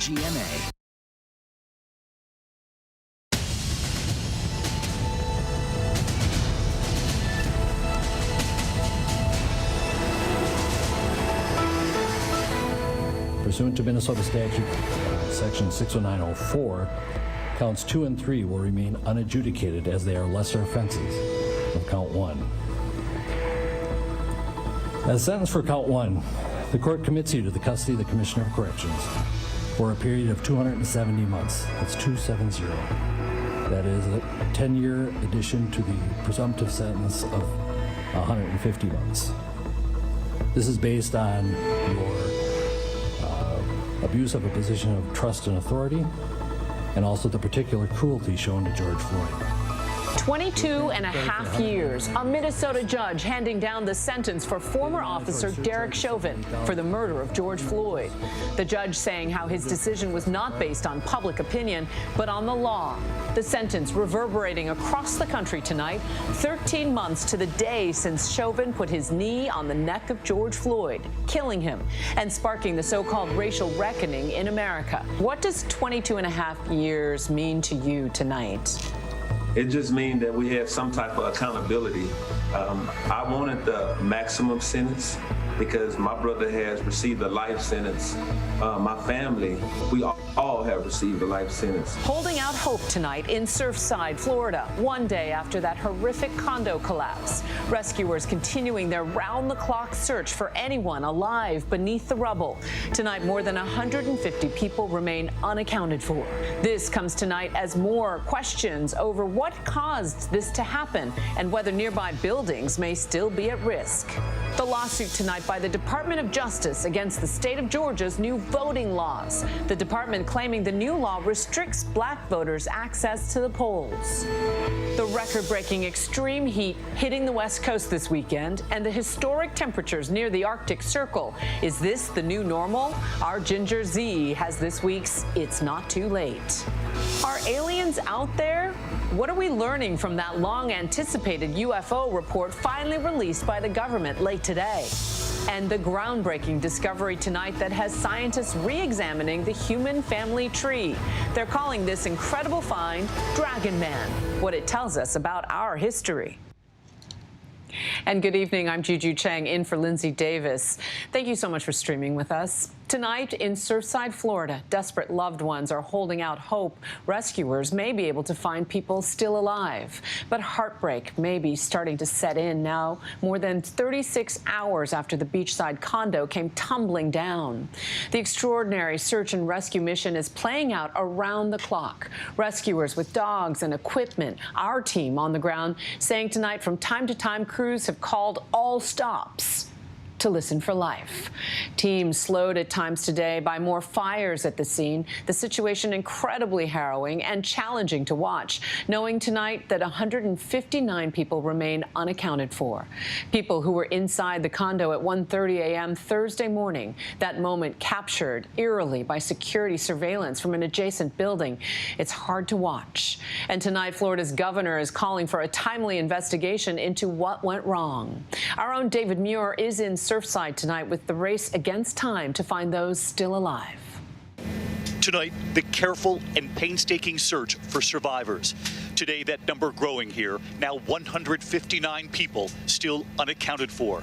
GMA. Pursuant to Minnesota statute, section 60904, counts 2 and 3 will remain unadjudicated as they are lesser offenses of count 1. As sentenced for count 1, the court commits you to the custody of the Commissioner of Corrections for a period of 270 months. That's 270. That is a 10-year addition to the presumptive sentence of 150 months. This is based on your abuse of a position of trust and authority, and also the particular cruelty shown to George Floyd. 22 and a half years. A Minnesota judge handing down the sentence for former officer Derek Chauvin for the murder of George Floyd. The judge saying how his decision was not based on public opinion, but on the law. The sentence reverberating across the country tonight, 13 months to the day since Chauvin put his knee on the neck of George Floyd, killing him and sparking the so-called racial reckoning in America. What does 22 and a half years mean to you tonight? It just means that we have some type of accountability. I wanted the maximum sentence because my brother has received a life sentence. My family, we all have received a life sentence. Holding out hope tonight in Surfside, Florida, one day after that horrific condo collapse. Rescuers continuing their round-the-clock search for anyone alive beneath the rubble. Tonight, more than 150 people remain unaccounted for. This comes tonight as more questions over what caused this to happen and whether nearby buildings may still be at risk. The lawsuit tonight by the Department of Justice against the state of Georgia's new voting laws. The department claiming the new law restricts black voters' access to the polls. The record-breaking extreme heat hitting the West Coast this weekend and the historic temperatures near the Arctic Circle. Is this the new normal? Our Ginger Z has this week's It's Not Too Late. Are aliens out there? What are we learning from that long-anticipated UFO report finally released by the government late today? And the groundbreaking discovery tonight that has scientists re-examining the human family tree. They're calling this incredible find Dragon Man, what it tells us about our history. And good evening, I'm Juju Chang in for Lindsay Davis. Thank you so much for streaming with us. Tonight in Surfside, Florida, desperate loved ones are holding out hope rescuers may be able to find people still alive. But heartbreak may be starting to set in now, more than 36 hours after the beachside condo came tumbling down. The extraordinary search and rescue mission is playing out around the clock. Rescuers with dogs and equipment, our team on the ground, saying tonight from time to time crews have called all stops to listen for life. Teams slowed at times today by more fires at the scene. The situation incredibly harrowing and challenging to watch, knowing tonight that 159 people remain unaccounted for. People who were inside the condo at 1:30 a.m. Thursday morning, that moment captured eerily by security surveillance from an adjacent building. It's hard to watch. And tonight, Florida's governor is calling for a timely investigation into what went wrong. Our own David Muir is in Surfside tonight with the race against time to find those still alive. Tonight, the careful and painstaking search for survivors. Today, that number growing here, now 159 people still unaccounted for.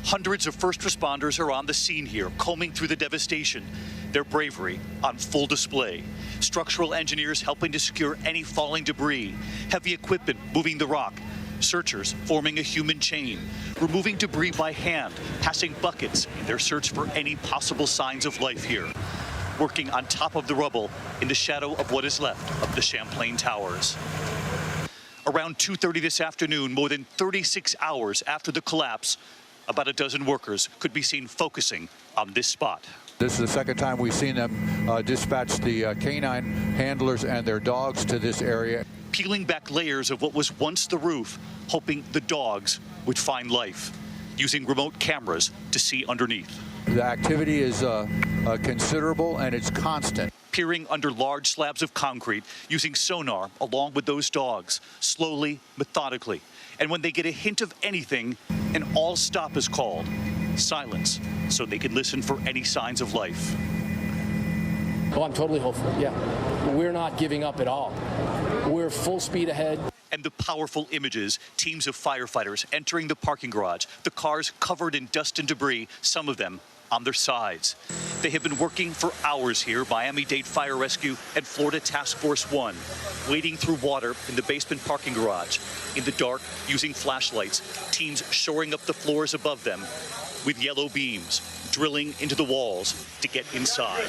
Hundreds of first responders are on the scene here, combing through the devastation. Their bravery on full display. Structural engineers helping to secure any falling debris. Heavy equipment moving the rock. Searchers forming a human chain, removing debris by hand, passing buckets in their search for any possible signs of life here. Working on top of the rubble in the shadow of what is left of the Champlain Towers. Around 2:30 this afternoon, more than 36 hours after the collapse, about a dozen workers could be seen focusing on this spot. This is the second time we've seen them dispatch the canine handlers and their dogs to this area. Peeling back layers of what was once the roof, hoping the dogs would find life, using remote cameras to see underneath. The activity is considerable and it's constant. Peering under large slabs of concrete, using sonar along with those dogs, slowly, methodically. And when they get a hint of anything, an all stop is called. Silence, so they can listen for any signs of life. Oh, I'm totally hopeful, yeah. We're not giving up at all. We're full speed ahead. And the powerful images, teams of firefighters entering the parking garage, the cars covered in dust and debris, some of them on their sides. They have been working for hours here, Miami-Dade Fire Rescue and Florida Task Force 1, wading through water in the basement parking garage. In the dark, using flashlights, teams shoring up the floors above them with yellow beams, drilling into the walls to get inside.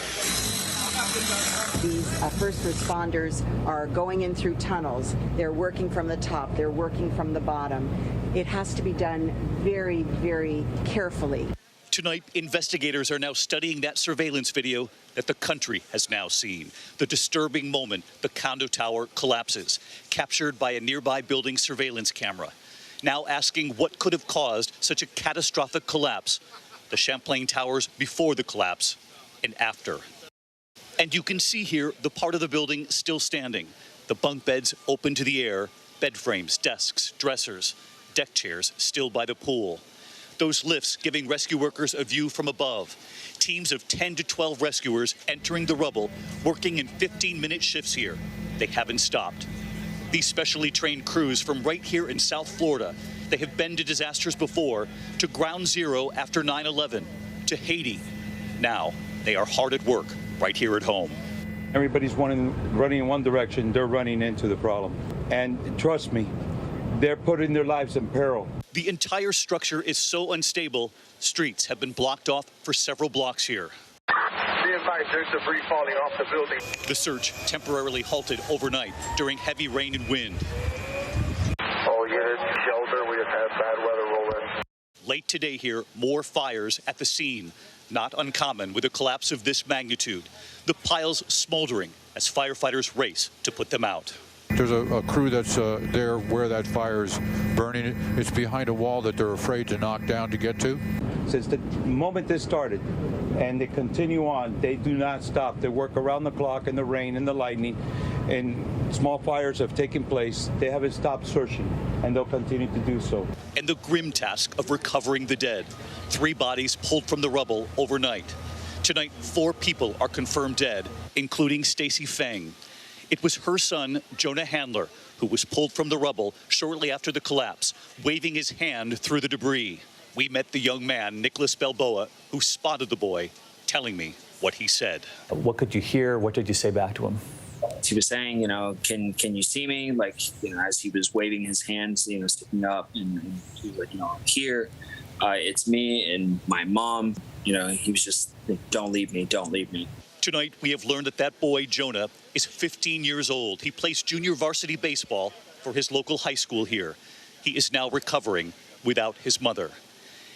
These first responders are going in through tunnels. They're working from the top. They're working from the bottom. It has to be done very, very carefully. Tonight, investigators are now studying that surveillance video that the country has now seen. The disturbing moment the condo tower collapses, captured by a nearby building surveillance camera. Now asking what could have caused such a catastrophic collapse. The Champlain Towers before the collapse and after. And you can see here the part of the building still standing. The bunk beds open to the air, bed frames, desks, dressers, deck chairs still by the pool. Those lifts giving rescue workers a view from above. Teams of 10 to 12 rescuers entering the rubble, working in 15-minute shifts here. They haven't stopped. These specially trained crews from right here in South Florida, they have been to disasters before, to Ground Zero after 9/11, to Haiti. Now they are hard at work right here at home. Everybody's running in one direction, they're running into the problem. And trust me, they're putting their lives in peril. The entire structure is so unstable, streets have been blocked off for several blocks here. Be advised, there's debris falling off the building. The search temporarily halted overnight during heavy rain and wind. All units, shelter, we have had bad weather roll in. Late today here, more fires at the scene. Not uncommon with a collapse of this magnitude. The piles smoldering as firefighters race to put them out. There's a crew that's there where that fire's burning. It's behind a wall that they're afraid to knock down to get to. Since the moment this started, and they continue on, they do not stop. They work around the clock in the rain and the lightning, and small fires have taken place. They haven't stopped searching, and they'll continue to do so. And the grim task of recovering the dead. 3 bodies pulled from the rubble overnight. Tonight, 4 people are confirmed dead, including Stacy Feng. It was her son, Jonah Handler, who was pulled from the rubble shortly after the collapse, waving his hand through the debris. We met the young man, Nicholas Balboa, who spotted the boy, telling me what he said. What could you hear? What did you say back to him? He was saying, can you see me? Like, as he was waving his hands, sticking up, and he was like, I'm here. It's me and my mom. He was just like, don't leave me, don't leave me. Tonight, we have learned that boy, Jonah, is 15 years old. He plays junior varsity baseball for his local high school here. He is now recovering without his mother.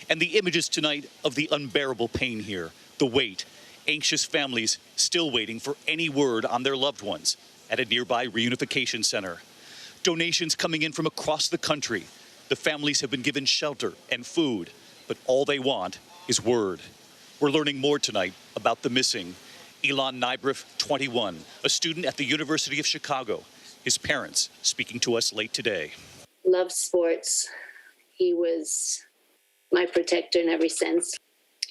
And the images tonight of the unbearable pain here, the weight, anxious families still waiting for any word on their loved ones at a nearby reunification center. Donations coming in from across the country. The families have been given shelter and food, but all they want is word. We're learning more tonight about the missing. Elon Nybriff, 21, a student at the University of Chicago. His parents speaking to us late today. Loved sports. He was my protector in every sense.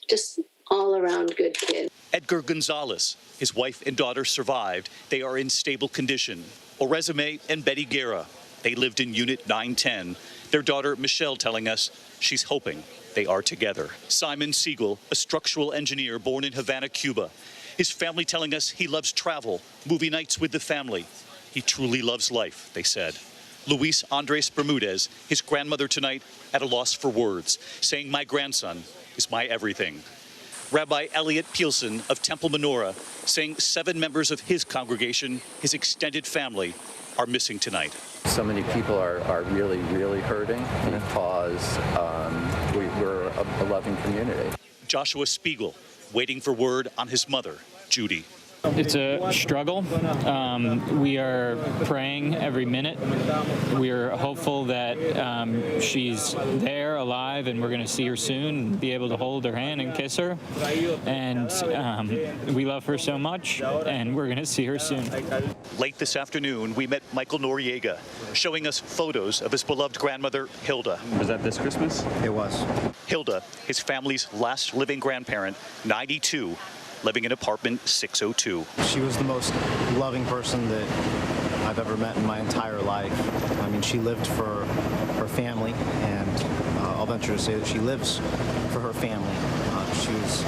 Just all around good kid. Edgar Gonzalez, his wife and daughter survived. They are in stable condition. Orezume and Betty Guerra, they lived in Unit 910. Their daughter, Michelle, telling us she's hoping they are together. Simon Siegel, a structural engineer born in Havana, Cuba. His family telling us he loves travel, movie nights with the family. He truly loves life, they said. Luis Andres Bermudez, his grandmother tonight, at a loss for words, saying, my grandson is my everything. Rabbi Elliot Pielson of Temple Menorah, saying 7 members of his congregation, his extended family, are missing tonight. So many people are really, really hurting because we're a loving community. Joshua Spiegel, waiting for word on his mother, Judy. It's a struggle. We are praying every minute. We are hopeful that she's there, alive, and we're going to see her soon and be able to hold her hand and kiss her. And we love her so much, and we're going to see her soon. Late this afternoon, we met Michael Noriega, showing us photos of his beloved grandmother, Hilda. Was that this Christmas? It was. Hilda, his family's last living grandparent, 92, living in apartment 602. She was the most loving person that I've ever met in my entire life. I mean, she lived for her family, and I'll venture to say that she lives for her family. She was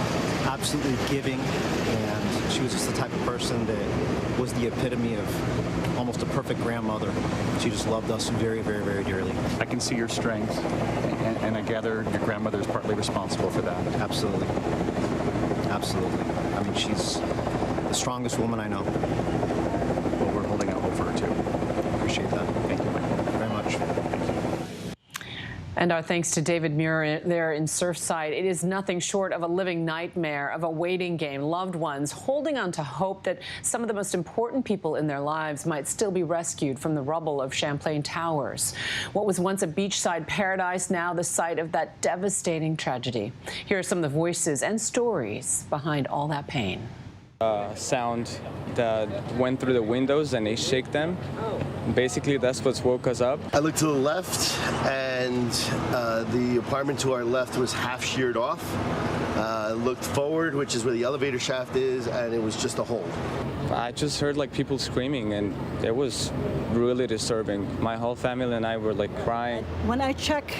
absolutely giving, and she was just the type of person that was the epitome of almost a perfect grandmother. She just loved us very, very, very dearly. I can see your strength, and I gather your grandmother is partly responsible for that. Absolutely. Absolutely. I mean, she's the strongest woman I know. Well, we're holding out hope for her, too. Appreciate that. Thank you very much. And our thanks to David Muir there in Surfside. It is nothing short of a living nightmare of a waiting game. Loved ones holding on to hope that some of the most important people in their lives might still be rescued from the rubble of Champlain Towers. What was once a beachside paradise, now the site of that devastating tragedy. Here are some of the voices and stories behind all that pain. Sound that went through the windows and it shook them. Basically, that's what woke us up. I looked to the left, and the apartment to our left was half sheared off. Looked forward, which is where the elevator shaft is, and it was just a hole. I just heard like people screaming, and it was really disturbing. My whole family and I were like crying. When I check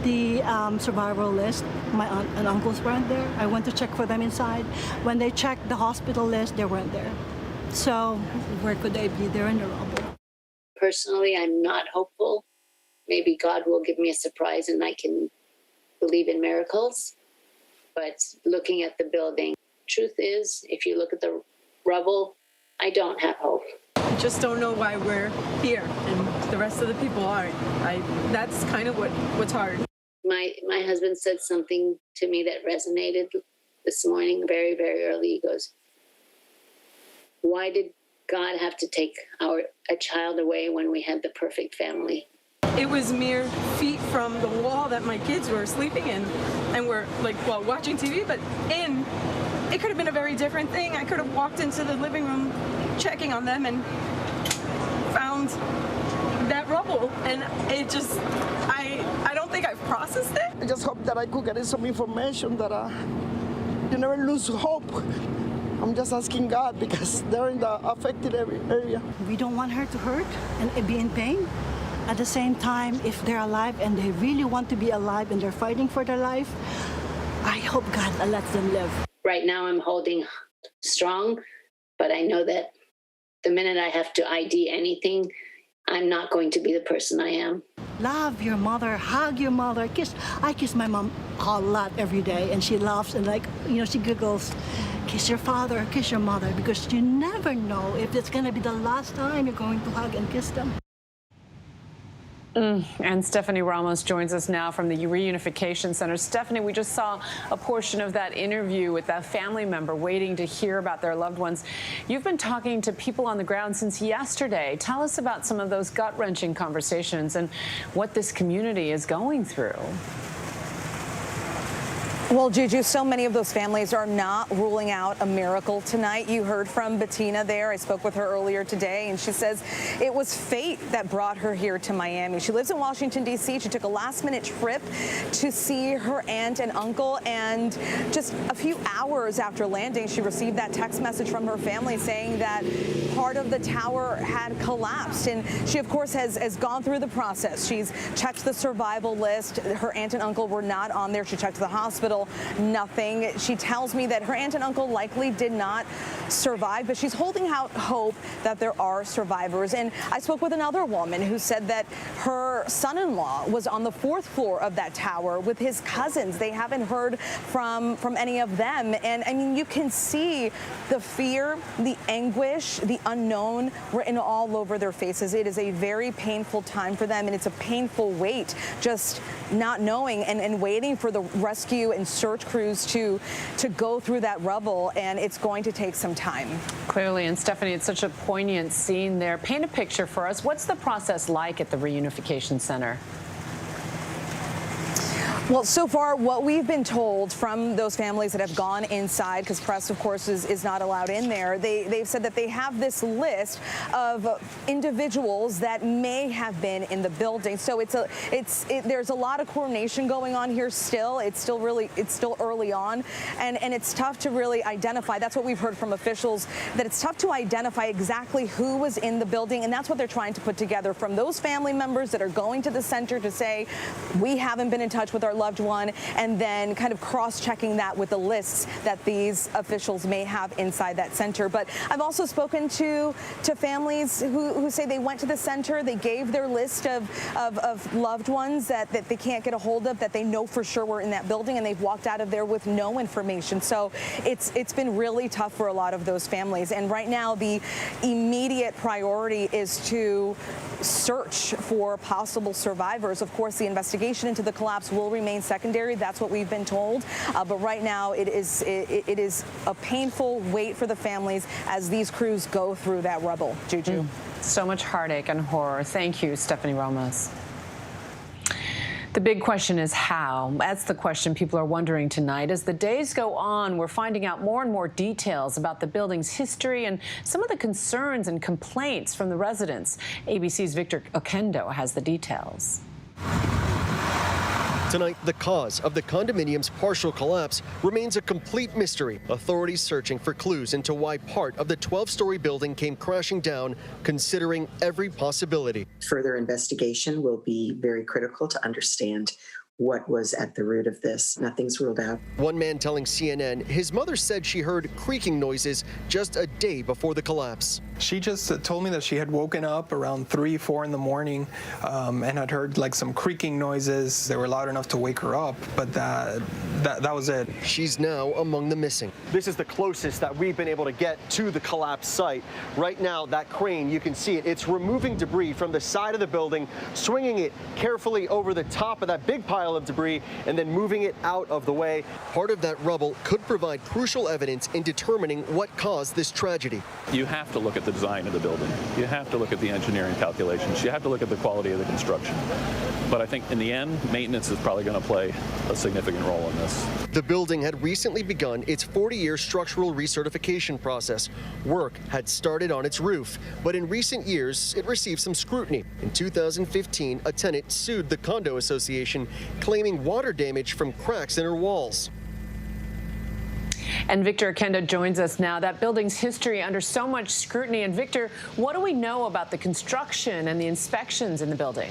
the survival list, my aunt and uncles weren't there. I went to check for them inside. When they checked the hospital list, they weren't there. So where could they be? They're in the rubble. Personally, I'm not hopeful. Maybe God will give me a surprise and I can believe in miracles. But looking at the building, truth is, if you look at the rubble, I don't have hope. I just don't know why we're here and the rest of the people aren't. That's kind of what's hard. My husband said something to me that resonated this morning very, very early. He goes, why did God have to take a child away when we had the perfect family? It was mere feet from the wall that my kids were sleeping in and were watching TV, but it could have been a very different thing. I could have walked into the living room checking on them and found that rubble, and it just, I don't think I've processed it. I just hope that I could get some information that you never lose hope. I'm just asking God because they're in the affected area. We don't want her to hurt and be in pain. At the same time, if they're alive and they really want to be alive and they're fighting for their life, I hope God lets them live. Right now I'm holding strong, but I know that the minute I have to ID anything, I'm not going to be the person I am. Love your mother, hug your mother. I kiss my mom a lot every day, and she laughs and she giggles. Kiss your father, kiss your mother, because you never know if it's going to be the last time you're going to hug and kiss them. And Stephanie Ramos joins us now from the Reunification Center. Stephanie, we just saw a portion of that interview with that family member waiting to hear about their loved ones. You've been talking to people on the ground since yesterday. Tell us about some of those gut-wrenching conversations and what this community is going through. Well, Juju, so many of those families are not ruling out a miracle tonight. You heard from Bettina there. I spoke with her earlier today, and she says it was fate that brought her here to Miami. She lives in Washington, D.C. She took a last-minute trip to see her aunt and uncle, and just a few hours after landing, she received that text message from her family saying that part of the tower had collapsed. And she, of course, has gone through the process. She's checked the survival list. Her aunt and uncle were not on there. She checked the hospital. Nothing. She tells me that her aunt and uncle likely did not survive, but she's holding out hope that there are survivors. And I spoke with another woman who said that her son-in-law was on the 4th floor of that tower with his cousins. They haven't heard from any of them. And I mean, you can see the fear, the anguish, the unknown written all over their faces. It is a very painful time for them, and it's a painful wait, just not knowing and waiting for the rescue and search crews to go through that rubble, and it's going to take some time. Clearly, and Stephanie, it's such a poignant scene there. Paint a picture for us. What's the process like at the Reunification Center? Well, so far, what we've been told from those families that have gone inside, because press, of course, is not allowed in there, they've said that they have this list of individuals that may have been in the building. So there's a lot of coordination going on here still. It's still early on, and it's tough to really identify. That's what we've heard from officials, that it's tough to identify exactly who was in the building, and that's what they're trying to put together from those family members that are going to the center to say, we haven't been in touch with our loved one, and then kind of cross-checking that with the lists that these officials may have inside that center. But I've also spoken to families who say they went to the center, they gave their list of loved ones that they can't get a hold of, that they know for sure were in that building, and they've walked out of there with no information. So it's been really tough for a lot of those families. And right now, the immediate priority is to search for possible survivors. Of course, the investigation into the collapse will remain secondary. That's what we've been told. But right now, it is a painful wait for the families as these crews go through that rubble. Juju. So much heartache and horror. Thank you, Stephanie Ramos. The big question is how. That's the question people are wondering tonight. As the days go on, we're finding out more and more details about the building's history and some of the concerns and complaints from the residents. ABC's Victor Oquendo has the details. Tonight, the cause of the condominium's partial collapse remains a complete mystery. Authorities searching for clues into why part of the 12-story building came crashing down, considering every possibility. Further investigation will be very critical to understand what was at the root of this. Nothing's ruled out. One man telling CNN his mother said she heard creaking noises just a day before the collapse. She just told me that she had woken up around 3, 4 in the morning and had heard like some creaking noises. They were loud enough to wake her up, but that was it. She's now among the missing. This is the closest that we've been able to get to the collapse site. Right now, that crane, you can see it. It's removing debris from the side of the building, swinging it carefully over the top of that big pile of debris, and then moving it out of the way. Part of that rubble could provide crucial evidence in determining what caused this tragedy. You have to look at the design of the building. You have to look at the engineering calculations. You have to look at the quality of the construction. But I think in the end, maintenance is probably going to play a significant role in this. The building had recently begun its 40-year structural recertification process. Work had started on its roof, but in recent years, it received some scrutiny. In 2015, a tenant sued the condo association, claiming water damage from cracks in her walls. And Victor Oquendo joins us now. That building's history under so much scrutiny. And Victor, what do we know about the construction and the inspections in the building?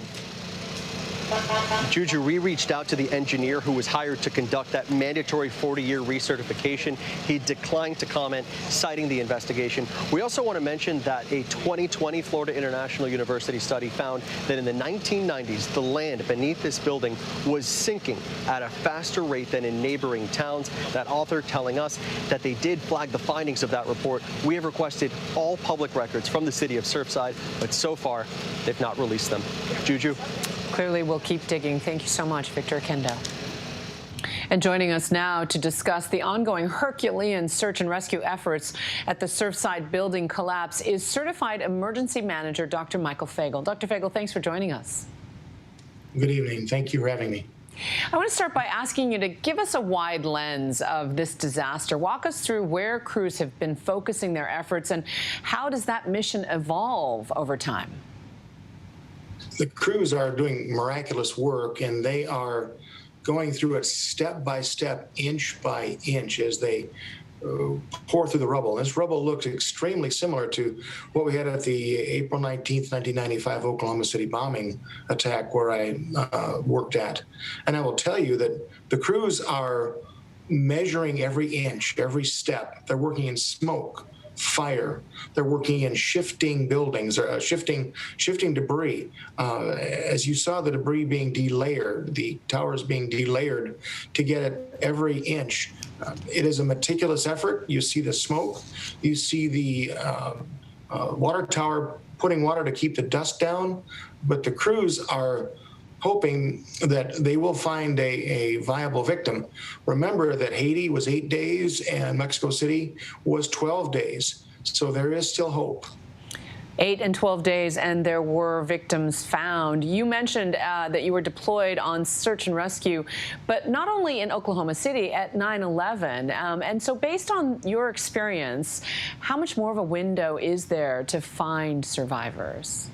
Juju, we reached out to the engineer who was hired to conduct that mandatory 40-year recertification. He declined to comment, citing the investigation. We also want to mention that a 2020 Florida International University study found that in the 1990s, the land beneath this building was sinking at a faster rate than in neighboring towns. That author telling us that they did flag the findings of that report. We have requested all public records from the city of Surfside, but so far, they've not released them. Juju? Clearly, we'll keep digging. Thank you so much, Victor Oquendo. And joining us now to discuss the ongoing Herculean search and rescue efforts at the Surfside building collapse is Certified Emergency Manager Dr. Michael Fagel. Dr. Fagel, thanks for joining us. Good evening. Thank you for having me. I want to start by asking you to give us a wide lens of this disaster. Walk us through where crews have been focusing their efforts and how does that mission evolve over time? The crews are doing miraculous work, and they are going through it step by step, inch by inch, as they pour through the rubble. This rubble looks extremely similar to what we had at the April 19th, 1995 Oklahoma City bombing attack where I worked at. And I will tell you that the crews are measuring every inch, every step. They're working in smoke, fire. They're working in shifting buildings, shifting debris. As you saw, the debris being delayered, the towers being delayered to get it every inch. It is a meticulous effort. You see the smoke. You see the water tower putting water to keep the dust down. But the crews are hoping that they will find a viable victim. Remember that Haiti was 8 days and Mexico City was 12 days. So there is still hope. 8 and 12 days, and there were victims found. You mentioned that you were deployed on search and rescue, but not only in Oklahoma City at 9/11. And so based on your experience, how much more of a window is there to find survivors?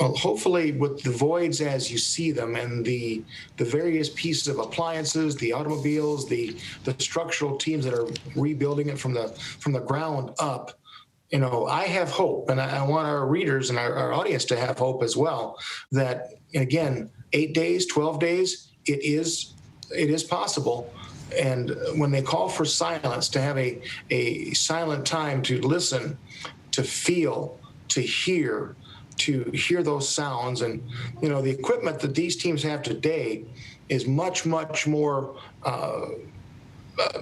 Well, hopefully with the voids as you see them and the various pieces of appliances, the automobiles, the structural teams that are rebuilding it from the ground up, you know, I have hope, and I want our readers and our audience to have hope as well, that, again, 8 days, 12 days, it is possible. And when they call for silence, to have a silent time to listen, to feel, to hear those sounds. And, you know, the equipment that these teams have today is much, much more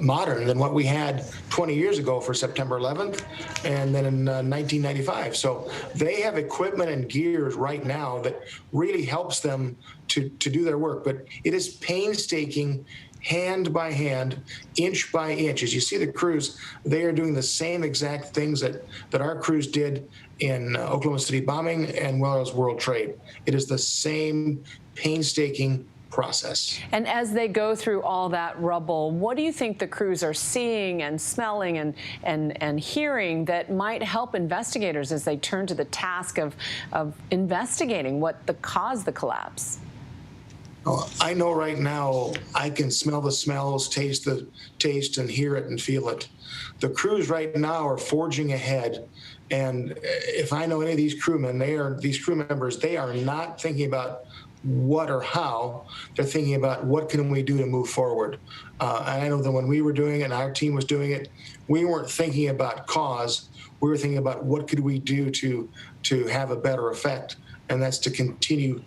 modern than what we had 20 years ago for September 11th and then in 1995. So they have equipment and gears right now that really helps them to do their work. But it is painstaking, hand by hand, inch by inch. As you see the crews, they are doing the same exact things that our crews did in Oklahoma City bombing and well as World Trade. It is the same painstaking process. And as they go through all that rubble, what do you think the crews are seeing and smelling and hearing that might help investigators as they turn to the task of investigating what caused the collapse? I know right now I can smell the smells, taste and hear it and feel it. The crews right now are forging ahead. And if I know any of these crewmen, these crew members, they are not thinking about what or how. They're thinking about what can we do to move forward. And I know that when we were doing it and our team was doing it, we weren't thinking about cause. We were thinking about what could we do to have a better effect. And that's to continue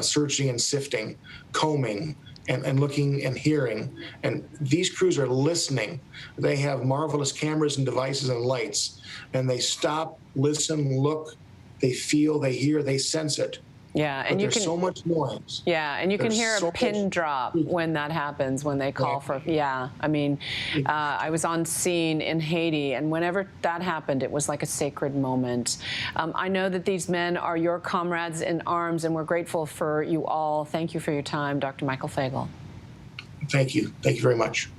searching and sifting, combing, and looking and hearing. And these crews are listening. They have marvelous cameras and devices and lights. And they stop, listen, look, they feel, they hear, they sense it. Yeah, and there's so much noise. Yeah, and you can hear so a pin drop when that happens, when they call for, I mean, I was on scene in Haiti, and whenever that happened, it was like a sacred moment. I know that these men are your comrades in arms, and we're grateful for you all. Thank you for your time, Dr. Michael Fagel. Thank you. Thank you very much.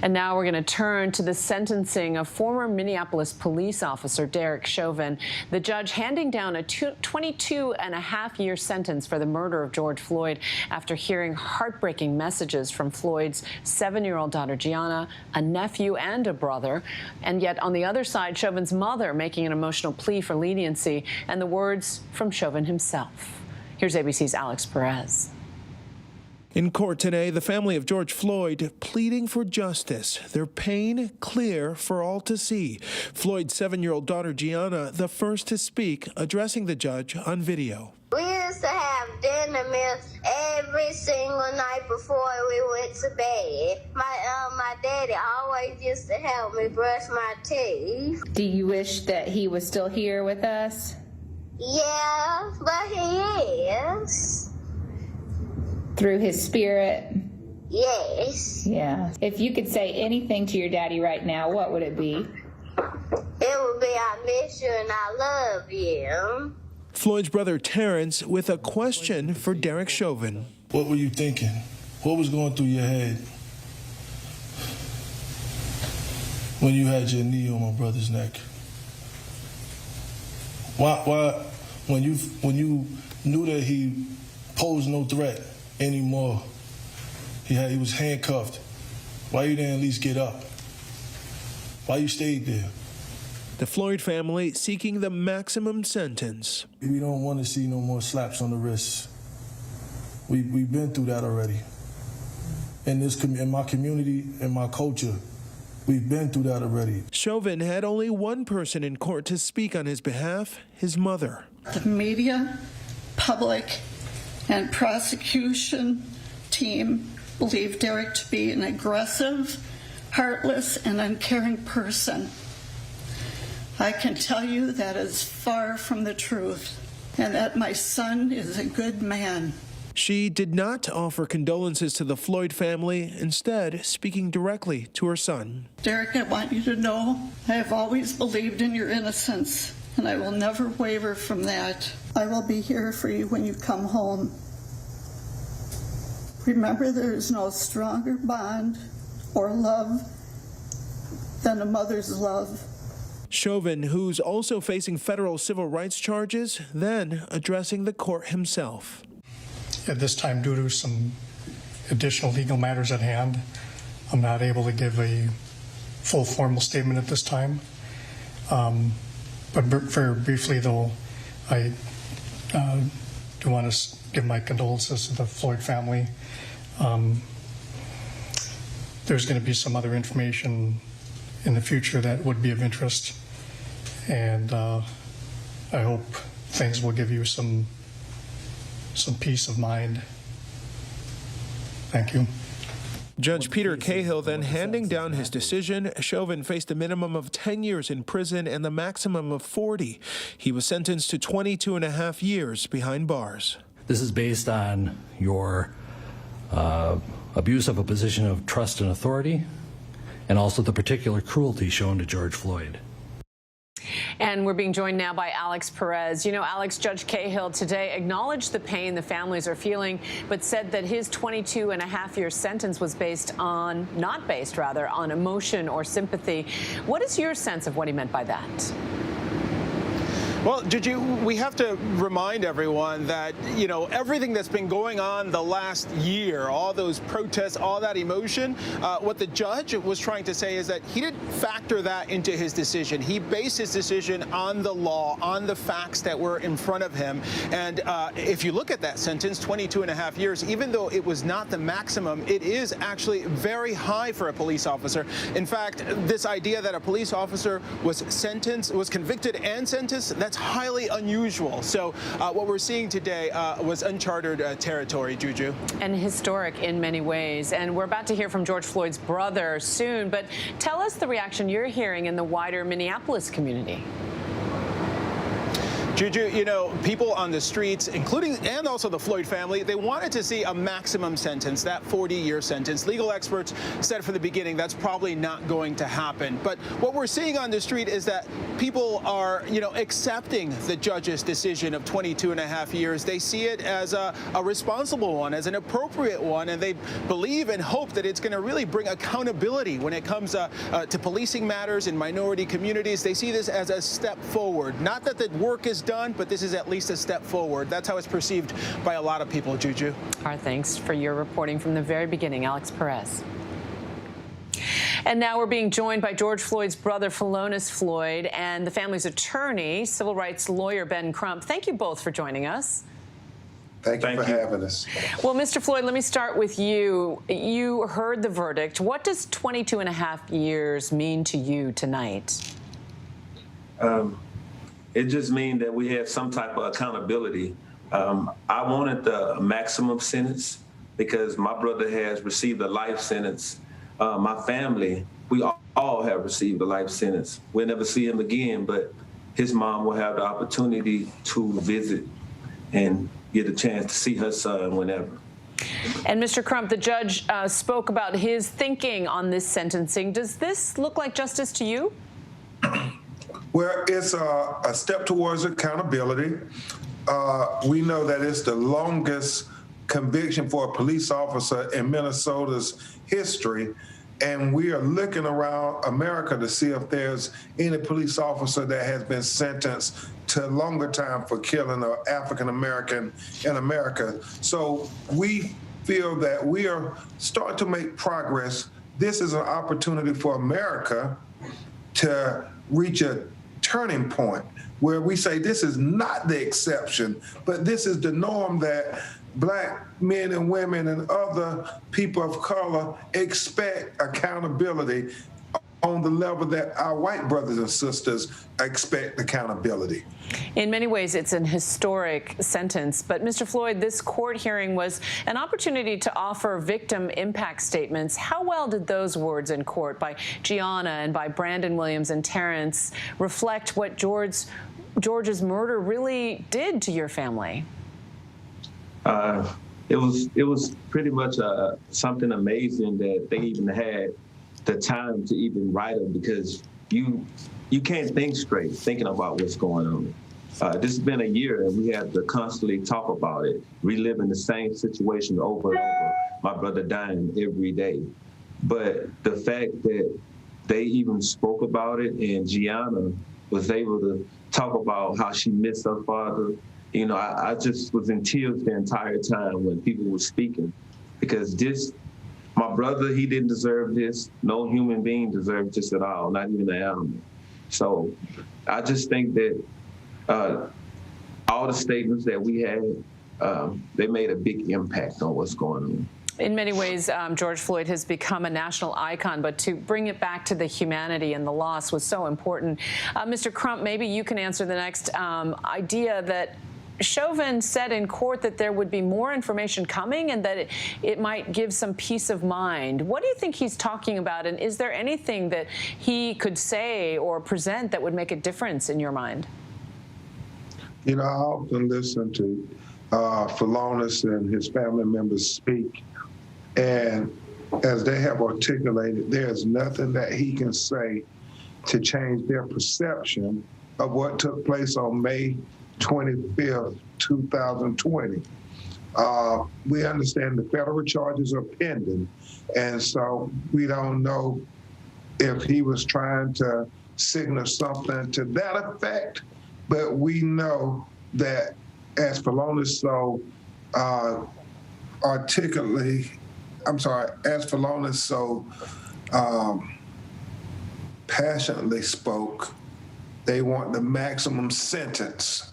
And now we're going to turn to the sentencing of former Minneapolis police officer Derek Chauvin. The judge handing down a 22-and-a-half-year sentence for the murder of George Floyd after hearing heartbreaking messages from Floyd's 7-year-old daughter Gianna, a nephew and a brother. And yet on the other side, Chauvin's mother making an emotional plea for leniency, and the words from Chauvin himself. Here's ABC's Alex Perez. In court today, the family of George Floyd pleading for justice, their pain clear for all to see. Floyd's 7-year-old daughter Gianna, the first to speak, addressing the judge on video. We used to have dinner meals every single night before we went to bed. My daddy always used to help me brush my teeth. Do you wish that he was still here with us? Yeah, but he is. Through his spirit? Yes. Yeah. If you could say anything to your daddy right now, what would it be? It would be, I miss you and I love you. Floyd's brother Terrence with a question for Derek Chauvin. What were you thinking? What was going through your head when you had your knee on my brother's neck? Why when you knew that he posed no threat anymore, he was handcuffed, why you didn't at least get up? Why you stayed there? The Floyd family seeking the maximum sentence. We don't want to see no more slaps on the wrists. We've been through that already. In my community, in my culture, we've been through that already. Chauvin had only one person in court to speak on his behalf, his mother. The media, public, and prosecution team believe Derek to be an aggressive, heartless, and uncaring person. I can tell you that is far from the truth, and that my son is a good man. She did not offer condolences to the Floyd family, instead speaking directly to her son. Derek, I want you to know I have always believed in your innocence. and I will never waver from that. I will be here for you when you come home. Remember, there is no stronger bond or love than a mother's love. Chauvin, who's also facing federal civil rights charges, then addressing the court himself. At this time, due to some additional legal matters at hand, I'm not able to give a full formal statement at this time. But very briefly, though, I do want to give my condolences to the Floyd family. There's going to be some other information in the future that would be of interest, and I hope things will give you some peace of mind. Thank you. Judge Peter Cahill then handing down his decision. Chauvin faced a minimum of 10 years in prison and the maximum of 40. He was sentenced to 22 and a half years behind bars. This is based on your abuse of a position of trust and authority, and also the particular cruelty shown to George Floyd. And we're being joined now by Alex Perez. You know, Alex, Judge Cahill today acknowledged the pain the families are feeling, but said that his 22 and a half year sentence was not based on emotion or sympathy. What is your sense of what he meant by that? Well, Gigi, we have to remind everyone that, you know, everything that's been going on the last year, all those protests, all that emotion, what the judge was trying to say is that he didn't factor that into his decision. He based his decision on the law, on the facts that were in front of him. And if you look at that sentence, 22 and a half years, even though it was not the maximum, it is actually very high for a police officer. In fact, this idea that a police officer was convicted and sentenced, that's highly unusual. So what we're seeing today was uncharted territory, Juju. And historic in many ways. And we're about to hear from George Floyd's brother soon. But tell us the reaction you're hearing in the wider Minneapolis community. Juju, you know, people on the streets, and also the Floyd family, they wanted to see a maximum sentence, that 40-year sentence. Legal experts said from the beginning that's probably not going to happen. But what we're seeing on the street is that people are, you know, accepting the judge's decision of 22 and a half years. They see it as a responsible one, as an appropriate one, and they believe and hope that it's going to really bring accountability when it comes to policing matters in minority communities. They see this as a step forward. Not that the work is done, but this is at least a step forward. That's how it's perceived by a lot of people, Juju. Our thanks for your reporting from the very beginning, Alex Perez. And now we're being joined by George Floyd's brother, Philonise Floyd, and the family's attorney, civil rights lawyer Ben Crump. Thank you both for joining us. Thank you for having us. Well, Mr. Floyd, let me start with you. You heard the verdict. What does 22 and a half years mean to you tonight? It just means that we have some type of accountability. I wanted the maximum sentence because my brother has received a life sentence. My family, we all have received a life sentence. We'll never see him again, but his mom will have the opportunity to visit and get a chance to see her son whenever. And Mr. Crump, the judge spoke about his thinking on this sentencing. Does this look like justice to you? Well, it's a step towards accountability. We know that it's the longest conviction for a police officer in Minnesota's history, and we are looking around America to see if there's any police officer that has been sentenced to longer time for killing an African American in America. So we feel that we are starting to make progress. This is an opportunity for America to reach a turning point where we say this is not the exception, but this is the norm that Black men and women and other people of color expect accountability on the level that our white brothers and sisters expect accountability. In many ways, it's an historic sentence. But Mr. Floyd, this court hearing was an opportunity to offer victim impact statements. How well did those words in court by Gianna and by Brandon Williams and Terrence reflect what George's murder really did to your family? It was pretty much something amazing that they even had the time to even write them, because you can't think straight thinking about what's going on. This has been a year and we have to constantly talk about it, reliving the same situation over and over. My brother dying every day. But the fact that they even spoke about it and Gianna was able to talk about how she missed her father, you know, I just was in tears the entire time when people were speaking, because my brother, he didn't deserve this. No human being deserved this at all, not even an animal. So I just think that all the statements that we had, they made a big impact on what's going on. In many ways, George Floyd has become a national icon, but to bring it back to the humanity and the loss was so important. Mr. Crump, maybe you can answer the next idea that Chauvin said in court that there would be more information coming and that it might give some peace of mind. What do you think he's talking about, and is there anything that he could say or present that would make a difference in your mind? You know, I often listen to Philonis and his family members speak, and as they have articulated, there's nothing that he can say to change their perception of what took place on May 25th, 2020. We understand the federal charges are pending, and so we don't know if he was trying to signal something to that effect, but we know that as Philonis so passionately spoke, they want the maximum sentence.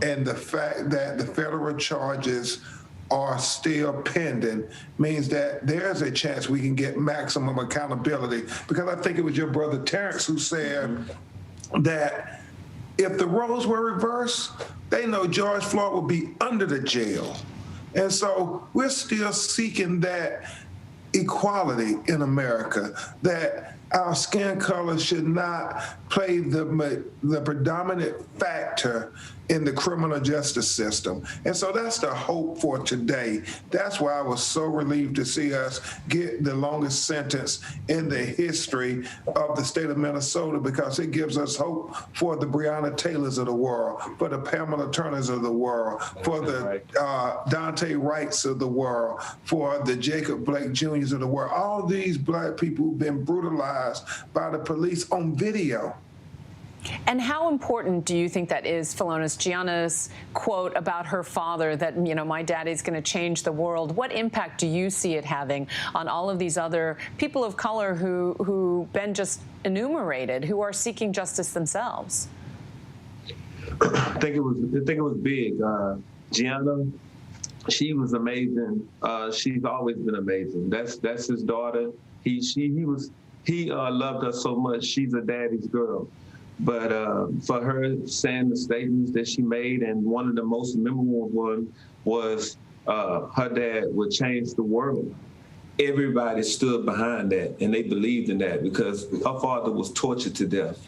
And the fact that the federal charges are still pending means that there's a chance we can get maximum accountability. Because I think it was your brother Terrence who said that if the roles were reversed, they know George Floyd would be under the jail. And so we're still seeking that equality in America, that our skin color should not play the predominant factor in the criminal justice system. And so that's the hope for today. That's why I was so relieved to see us get the longest sentence in the history of the state of Minnesota, because it gives us hope for the Breonna Taylors of the world, for the Pamela Turners of the world, for the Dante Wrights of the world, for the Jacob Blake Juniors of the world. All these Black people who've been brutalized by the police on video. And how important do you think that is, Philonis? Gianna's quote about her father that, you know, my daddy's going to change the world. What impact do you see it having on all of these other people of color who Ben just enumerated, who are seeking justice themselves? I think it was big. Gianna, she was amazing. She's always been amazing. That's his daughter. He loved her so much. She's a daddy's girl. But for her saying the statements that she made, and one of the most memorable one was her dad would change the world. Everybody stood behind that, and they believed in that, because her father was tortured to death.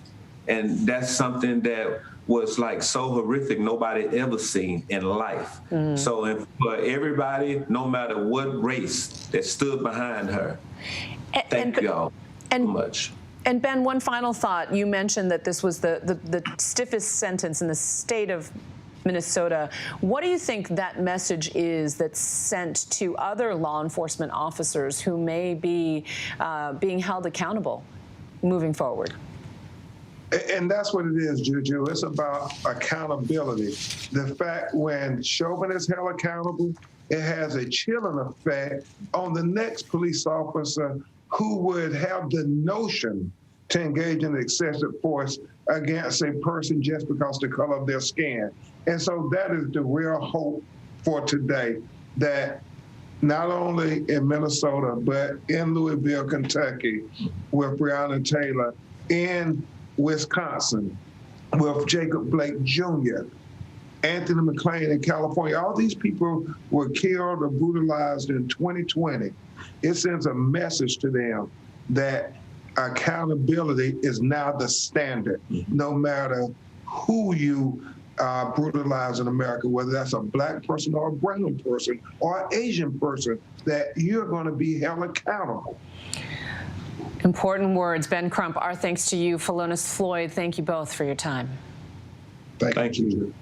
And that's something that was like so horrific, nobody ever seen in life. Mm-hmm. So for everybody, no matter what race, that stood behind her, thank y'all so much. And Ben, one final thought. You mentioned that this was the stiffest sentence in the state of Minnesota. What do you think that message is that's sent to other law enforcement officers who may be being held accountable moving forward? And that's what it is, Juju. It's about accountability. The fact when Chauvin is held accountable, it has a chilling effect on the next police officer who would have the notion to engage in excessive force against a person just because the color of their skin. And so that is the real hope for today, that not only in Minnesota, but in Louisville, Kentucky, with Breonna Taylor, in Wisconsin, with Jacob Blake Jr., Anthony McClain in California, all these people were killed or brutalized in 2020. It sends a message to them that accountability is now the standard, no matter who you brutalize in America, whether that's a Black person or a brown person or an Asian person, that you're going to be held accountable. Important words. Ben Crump, our thanks to you. Phalonis Floyd, thank you both for your time. Thank you.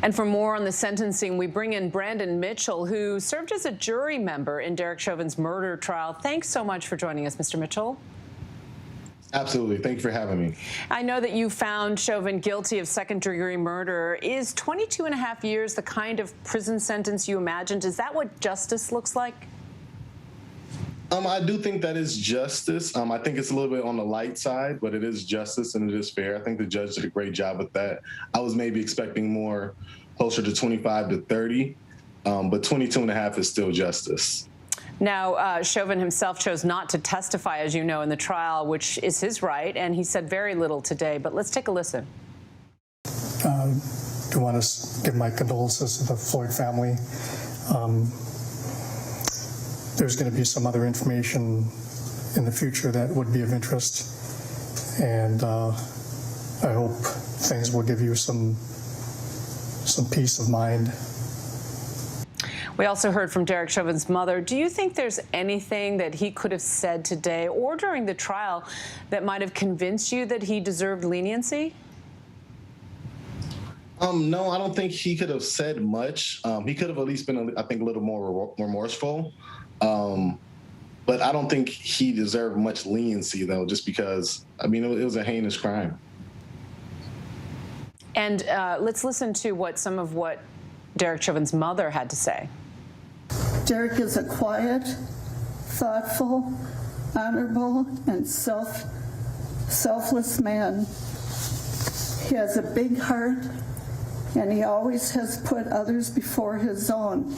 And for more on the sentencing, we bring in Brandon Mitchell, who served as a jury member in Derek Chauvin's murder trial. Thanks so much for joining us, Mr. Mitchell. Absolutely. Thank you for having me. I know that you found Chauvin guilty of second-degree murder. Is 22 and a half years the kind of prison sentence you imagined? Is that what justice looks like? I do think that is justice. I think it's a little bit on the light side, but it is justice and it is fair. I think the judge did a great job with that. I was maybe expecting more, closer to 25 to 30, but 22 and a half is still justice. Now, Chauvin himself chose not to testify, as you know, in the trial, which is his right, and he said very little today. But let's take a listen. Do want to give my condolences to the Floyd family. There's going to be some other information in the future that would be of interest, and I hope things will give you some peace of mind. We also heard from Derek Chauvin's mother. Do you think there's anything that he could have said today or during the trial that might have convinced you that he deserved leniency? No, I don't think he could have said much. He could have at least been, I think, a little more remorseful. But I don't think he deserved much leniency, though, just because, I mean, it was a heinous crime. And let's listen to some of what Derek Chauvin's mother had to say. Derek is a quiet, thoughtful, honorable, and selfless man. He has a big heart, and he always has put others before his own.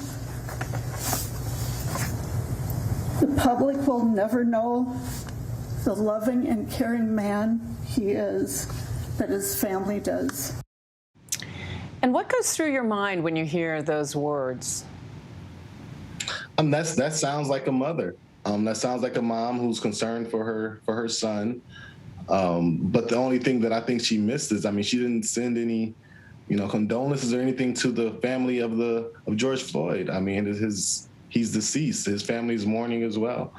The public will never know the loving and caring man he is that his family does. And what goes through your mind when you hear those words? That sounds like a mother. That sounds like a mom who's concerned for her son. But the only thing that I think she missed is, I mean, she didn't send any, condolences or anything to the family of George Floyd. I mean, he's deceased. His family is mourning as well.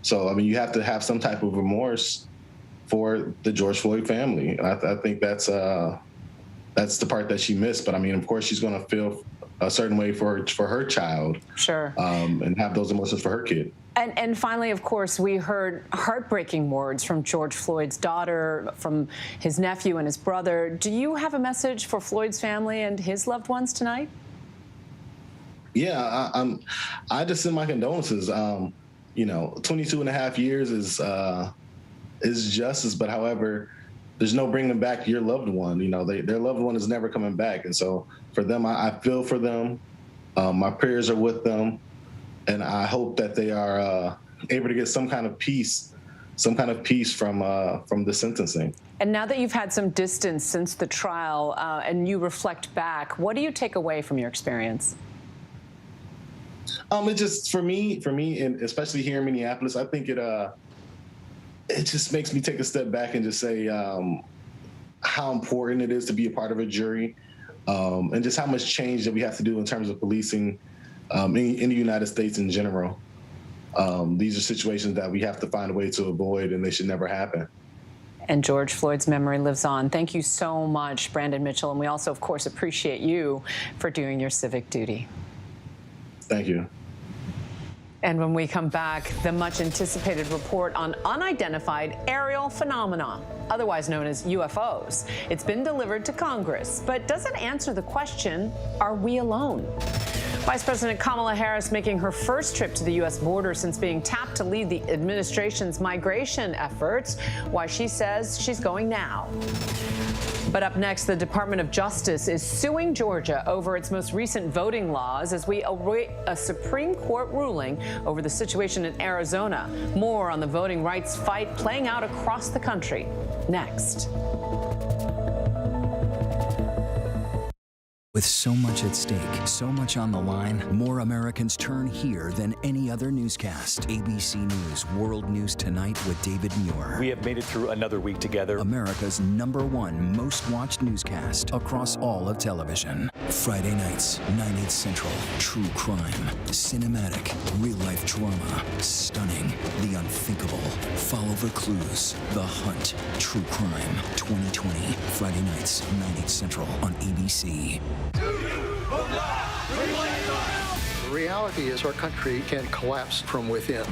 So, I mean, you have to have some type of remorse for the George Floyd family. I think that's the part that she missed. But I mean, of course, she's going to feel a certain way for her child. Sure. And have those emotions for her kid. And finally, of course, we heard heartbreaking words from George Floyd's daughter, from his nephew and his brother. Do you have a message for Floyd's family and his loved ones tonight? Yeah, I just send my condolences. 22 and a half years is justice, but however, there's no bringing back your loved one. Their loved one is never coming back. And so for them, I feel for them. My prayers are with them. And I hope that they are able to get some kind of peace from the sentencing. And now that you've had some distance since the trial and you reflect back, what do you take away from your experience? It just, for me, and especially here in Minneapolis, I think it just makes me take a step back and just say how important it is to be a part of a jury, and just how much change that we have to do in terms of policing in the United States in general. These are situations that we have to find a way to avoid, and they should never happen. And George Floyd's memory lives on. Thank you so much, Brandon Mitchell. And we also, of course, appreciate you for doing your civic duty. Thank you. And when we come back, the much anticipated report on unidentified aerial phenomena, otherwise known as UFOs. It's been delivered to Congress, but does it answer the question, are we alone? Vice President Kamala Harris making her first trip to the U.S. border since being tapped to lead the administration's migration efforts. Why she says she's going now. But up next, the Department of Justice is suing Georgia over its most recent voting laws as we await a Supreme Court ruling over the situation in Arizona. More on the voting rights fight playing out across the country. Next. With so much at stake, so much on the line, more Americans turn here than any other newscast. ABC News World News Tonight with David Muir. We have made it through another week together. America's #1 most watched newscast across all of television. Friday nights, 9/8 Central. True crime, cinematic, real-life drama, stunning, the unthinkable. Follow the clues. The Hunt. True crime. 2020. Friday nights, 9/8 Central on ABC. The reality is our country can collapse from within.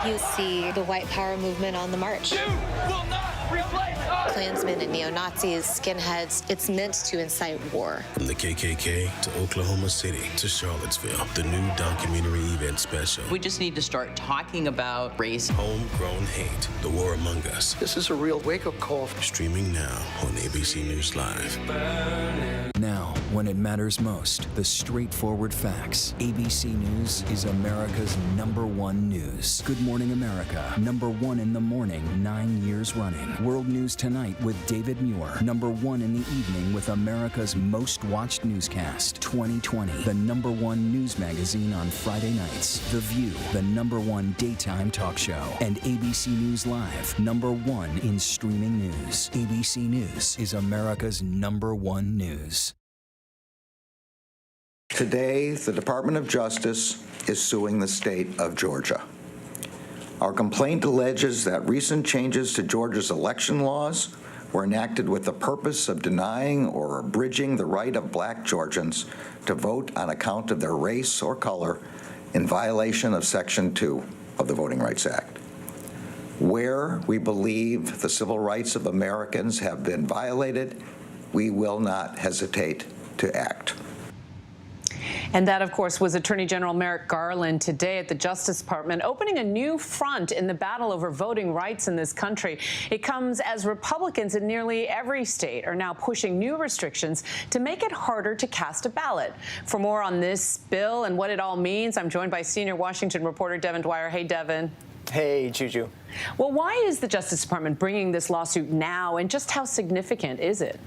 You see the white power movement on the march. Klansmen and neo-Nazis, skinheads, it's meant to incite war. From the KKK to Oklahoma City to Charlottesville, the new documentary event special. We just need to start talking about race. Homegrown hate, the war among us. This is a real wake-up call. Streaming now on ABC News Live. Now, when it matters most, the straightforward facts. ABC News is America's #1 news. Good Morning America, #1 in the morning, 9 years running. World News Tonight with David Muir, #1 in the evening with America's most watched newscast. 2020, the #1 news magazine on Friday nights. The View, the #1 daytime talk show. And ABC News Live, #1 in streaming news. ABC News is America's #1 news. Today, the Department of Justice is suing the state of Georgia. Our complaint alleges that recent changes to Georgia's election laws were enacted with the purpose of denying or abridging the right of black Georgians to vote on account of their race or color in violation of Section 2 of the Voting Rights Act. Where we believe the civil rights of Americans have been violated, we will not hesitate to act. And that, of course, was Attorney General Merrick Garland today at the Justice Department, opening a new front in the battle over voting rights in this country. It comes as Republicans in nearly every state are now pushing new restrictions to make it harder to cast a ballot. For more on this bill and what it all means, I'm joined by senior Washington reporter Devin Dwyer. Hey, Devin. Hey, Juju. Well, why is the Justice Department bringing this lawsuit now, and just how significant is it?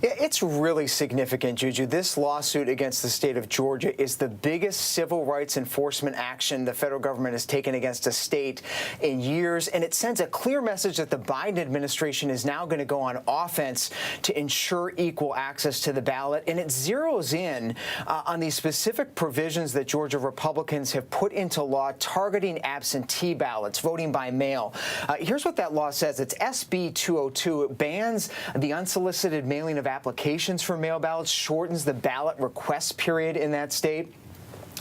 Yeah, it's really significant, Juju. This lawsuit against the state of Georgia is the biggest civil rights enforcement action the federal government has taken against a state in years, and it sends a clear message that the Biden administration is now going to go on offense to ensure equal access to the ballot, and it zeroes in on these specific provisions that Georgia Republicans have put into law targeting absentee ballots, voting by mail. Here's what that law says. It's SB 202. It bans the unsolicited mailing of applications for mail ballots, shortens the ballot request period in that state,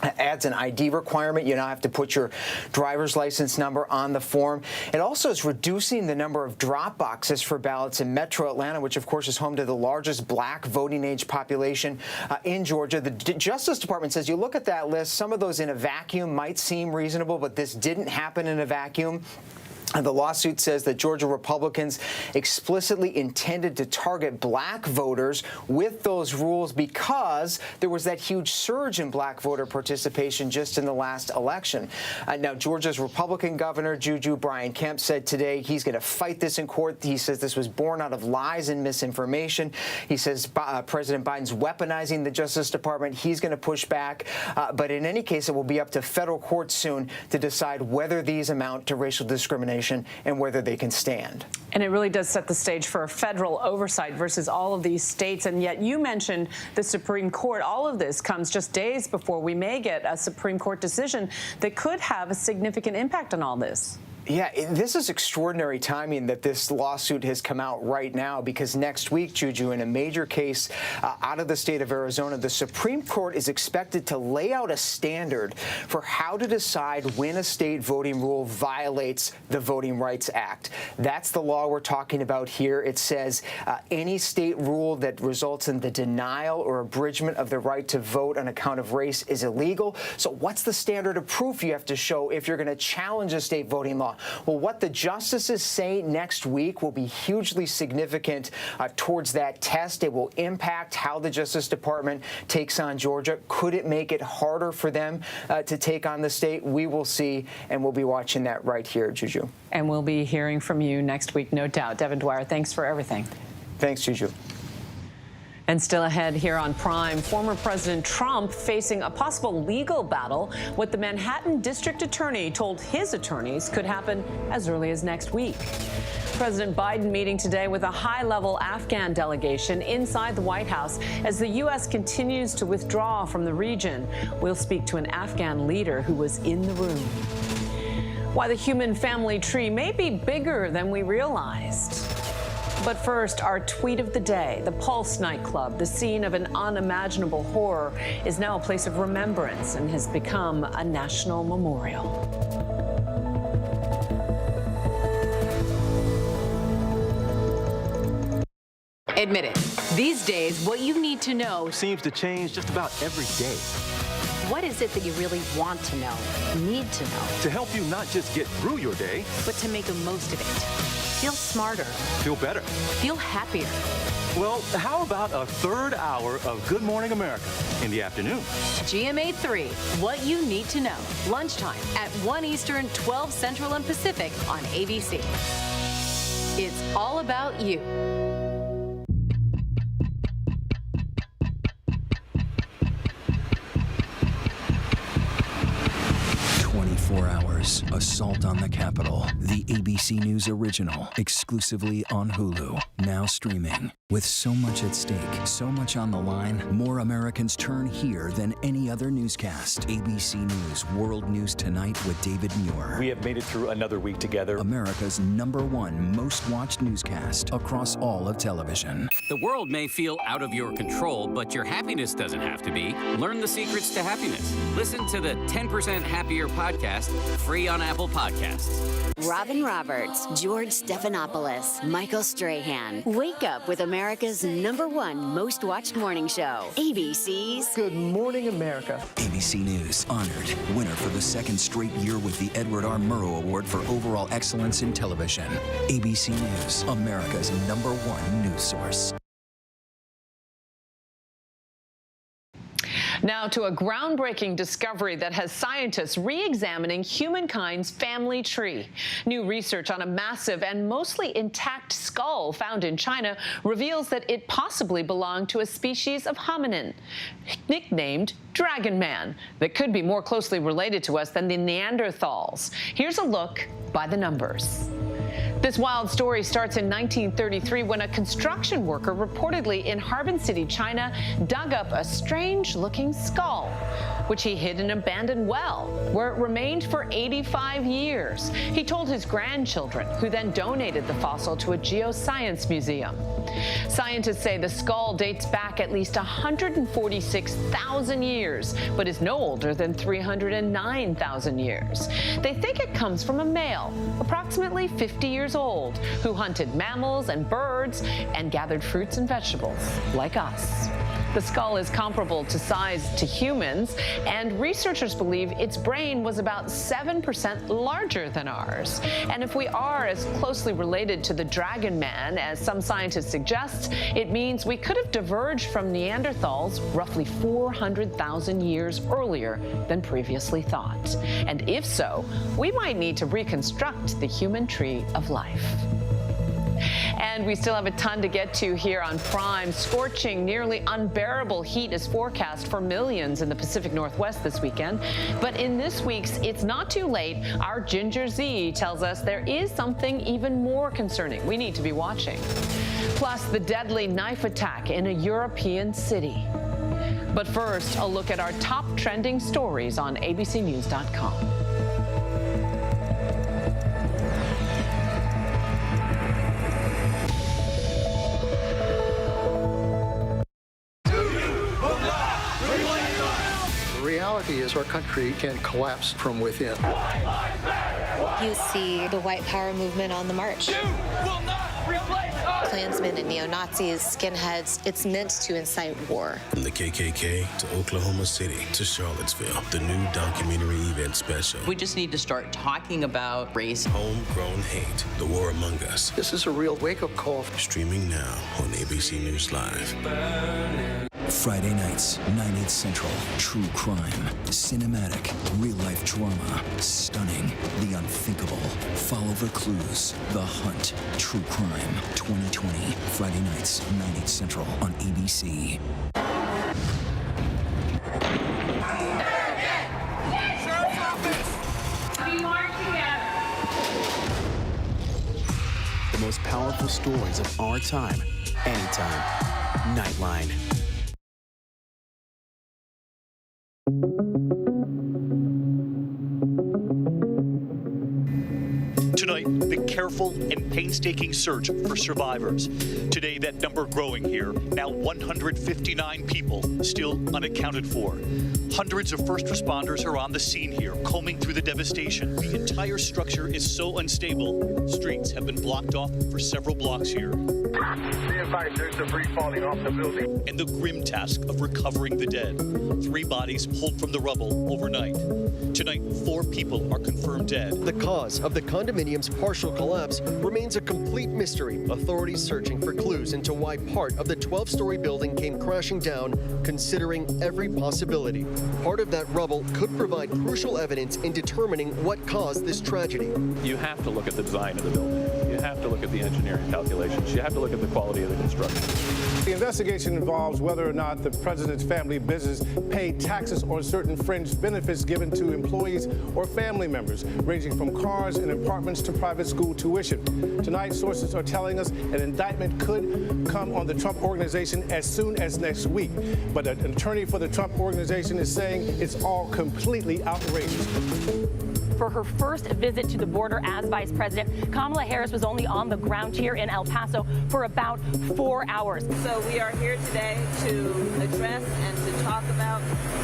adds an ID requirement. You now have to put your driver's license number on the form. It also is reducing the number of drop boxes for ballots in Metro Atlanta, which, of course, is home to the largest black voting age population in Georgia. The Justice Department says you look at that list, some of those in a vacuum might seem reasonable, but this didn't happen in a vacuum. The lawsuit says that Georgia Republicans explicitly intended to target black voters with those rules because there was that huge surge in black voter participation just in the last election. Now, Georgia's Republican governor, Juju, Brian Kemp, said today he's going to fight this in court. He says this was born out of lies and misinformation. He says President Biden's weaponizing the Justice Department. He's going to push back. But in any case, it will be up to federal courts soon to decide whether these amount to racial discrimination and whether they can stand. And it really does set the stage for a federal oversight versus all of these states. And yet you mentioned the Supreme Court. All of this comes just days before we may get a Supreme Court decision that could have a significant impact on all this. Yeah, this is extraordinary timing that this lawsuit has come out right now, because next week, Juju, in a major case out of the state of Arizona, the Supreme Court is expected to lay out a standard for how to decide when a state voting rule violates the Voting Rights Act. That's the law we're talking about here. It says any state rule that results in the denial or abridgment of the right to vote on account of race is illegal. So what's the standard of proof you have to show if you're going to challenge a state voting law? Well, what the justices say next week will be hugely significant towards that test. It will impact how the Justice Department takes on Georgia. Could it make it harder for them to take on the state? We will see, and we'll be watching that right here, Juju. And we'll be hearing from you next week, no doubt. Devin Dwyer, thanks for everything. Thanks, Juju. And still ahead here on Prime, former President Trump facing a possible legal battle. What the Manhattan District Attorney told his attorneys could happen as early as next week. President Biden meeting today with a high-level Afghan delegation inside the White House as the U.S. continues to withdraw from the region. We'll speak to an Afghan leader who was in the room. Why the human family tree may be bigger than we realized. But first, our tweet of the day. The Pulse nightclub, the scene of an unimaginable horror, is now a place of remembrance and has become a national memorial. Admit it. These days, what you need to know seems to change just about every day. What is it that you really want to know, need to know? To help you not just get through your day, but to make the most of it. Feel smarter. Feel better. Feel happier. Well, how about a third hour of Good Morning America in the afternoon? GMA 3, what you need to know. Lunchtime at 1 Eastern, 12 Central and Pacific on ABC. It's all about you. Hours, Assault on the Capitol, the ABC News original, exclusively on Hulu, now streaming. With so much at stake, so much on the line, more Americans turn here than any other newscast. ABC News World News Tonight with David Muir. We have made it through another week together. America's #1 most watched newscast across all of television. The world may feel out of your control, but your happiness doesn't have to be. Learn the secrets to happiness. Listen to the 10% Happier podcast, free on Apple Podcasts. Robin Roberts, George Stephanopoulos, Michael Strahan. Wake up with America's #1 most watched morning show. ABC's Good Morning America. ABC News honored winner for the second straight year with the Edward R. Murrow Award for overall excellence in television. ABC News, America's #1 news source. Now to a groundbreaking discovery that has scientists re-examining humankind's family tree. New research on a massive and mostly intact skull found in China reveals that it possibly belonged to a species of hominin, nicknamed Dragon Man, that could be more closely related to us than the Neanderthals. Here's a look by the numbers. This wild story starts in 1933 when a construction worker reportedly in Harbin City, China, dug up a strange-looking skull, which he hid in an abandoned well, where it remained for 85 years. He told his grandchildren, who then donated the fossil to a geoscience museum. Scientists say the skull dates back at least 146,000 years, but is no older than 309,000 years. They think it comes from a male, approximately 50 years old, who hunted mammals and birds and gathered fruits and vegetables, like us. The skull is comparable to size to humans, and researchers believe its brain was about 7% larger than ours. And if we are as closely related to the Dragon Man as some scientists suggest, it means we could have diverged from Neanderthals roughly 400,000 years earlier than previously thought. And if so, we might need to reconstruct the human tree of life. And we still have a ton to get to here on Prime. Scorching, nearly unbearable heat is forecast for millions in the Pacific Northwest this weekend. But in this week's It's Not Too Late, our Ginger Z tells us there is something even more concerning we need to be watching. Plus, the deadly knife attack in a European city. But first, a look at our top trending stories on abcnews.com. The reality is our country can collapse from within. You see the white power movement on the march. Klansmen and neo-Nazis, skinheads, it's meant to incite war. From the KKK to Oklahoma City to Charlottesville, the new documentary event special. We just need to start talking about race. Homegrown Hate, The War Among Us. This is a real wake-up call. Streaming now on ABC News Live. Friday nights, 9/8 Central. True crime, cinematic, real-life drama, stunning, the unthinkable. Follow the clues. The Hunt. True crime. 2020. Friday nights, 9/8 Central on ABC. The most powerful stories of our time, anytime. Nightline. Tonight, the careful and painstaking search for survivors. Today, that number growing here. Now 159 people still unaccounted for. Hundreds of first responders are on the scene here, combing through the devastation. The entire structure is so unstable, streets have been blocked off for several blocks here. Be advised, there's debris falling off the building. And the grim task of recovering the dead. 3 bodies pulled from the rubble overnight. Tonight, 4 people are confirmed dead. The cause of the condominium's partial collapse remains a complete mystery. Authorities searching for clues into why part of the 12-story building came crashing down, considering every possibility. Part of that rubble could provide crucial evidence in determining what caused this tragedy. You have to look at the design of the building. You have to look at the engineering calculations. You have to look at the quality of the construction. The investigation involves whether or not the president's family business paid taxes on certain fringe benefits given to employees or family members, ranging from cars and apartments to private school tuition. Tonight, sources are telling us an indictment could come on the Trump organization as soon as next week. But an attorney for the Trump organization is saying it's all completely outrageous. For her first visit to the border as vice president, Kamala Harris was only on the ground here in El Paso for about 4 hours. So we are here today to address and to talk about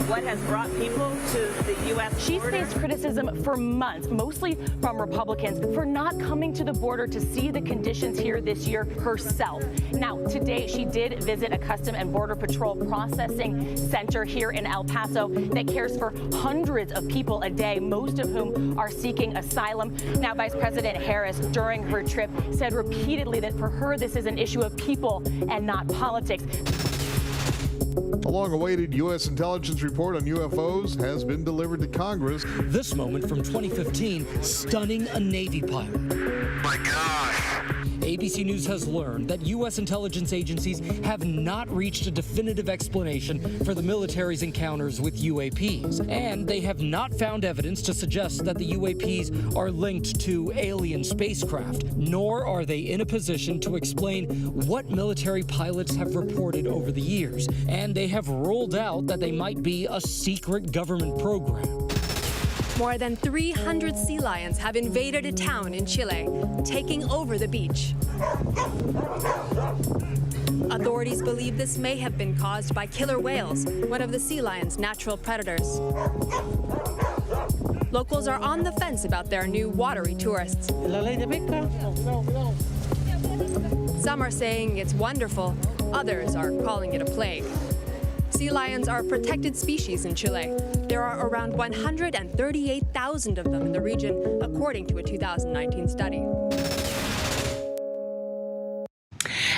what has brought people to the U.S. border. She's faced criticism for months, mostly from Republicans, for not coming to the border to see the conditions here this year herself. Now, today she did visit a Custom and Border Patrol processing center here in El Paso that cares for hundreds of people a day, most of whom are seeking asylum. Now, Vice President Harris, during her trip, said repeatedly that for her, this is an issue of people and not politics. A long-awaited U.S. intelligence report on UFOs has been delivered to Congress. This moment from 2015, stunning a Navy pilot. My gosh. ABC News has learned that U.S. intelligence agencies have not reached a definitive explanation for the military's encounters with UAPs, and they have not found evidence to suggest that the UAPs are linked to alien spacecraft, nor are they in a position to explain what military pilots have reported over the years, and they have ruled out that they might be a secret government program. More than 300 sea lions have invaded a town in Chile, taking over the beach. Authorities believe this may have been caused by killer whales, one of the sea lion's natural predators. Locals are on the fence about their new watery tourists. Some are saying it's wonderful, others are calling it a plague. Sea lions are a protected species in Chile. There are around 138,000 of them in the region, according to a 2019 study.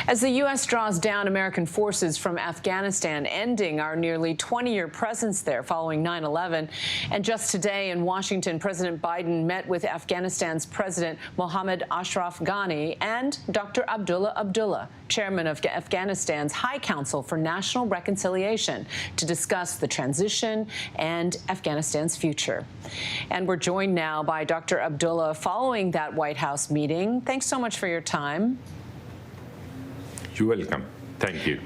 As the U.S. draws down American forces from Afghanistan, ending our nearly 20-year presence there following 9/11. And just today in Washington, President Biden met with Afghanistan's President Mohammad Ashraf Ghani and Dr. Abdullah Abdullah, chairman of Afghanistan's High Council for National Reconciliation, to discuss the transition and Afghanistan's future. And we're joined now by Dr. Abdullah following that White House meeting. Thanks so much for your time. You're welcome. Thank you.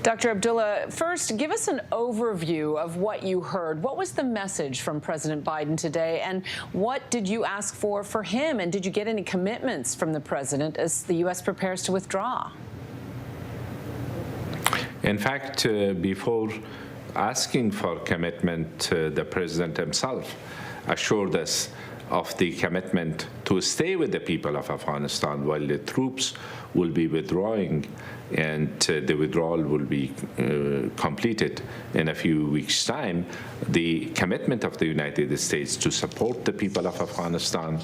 Dr. Abdullah, first, give us an overview of what you heard. What was the message from President Biden today, and what did you ask for him? And did you get any commitments from the president as the U.S. prepares to withdraw? In fact, before asking for commitment, the president himself assured us of the commitment to stay with the people of Afghanistan while the troops will be withdrawing, and the withdrawal will be completed in a few weeks' time. The commitment of the United States to support the people of Afghanistan,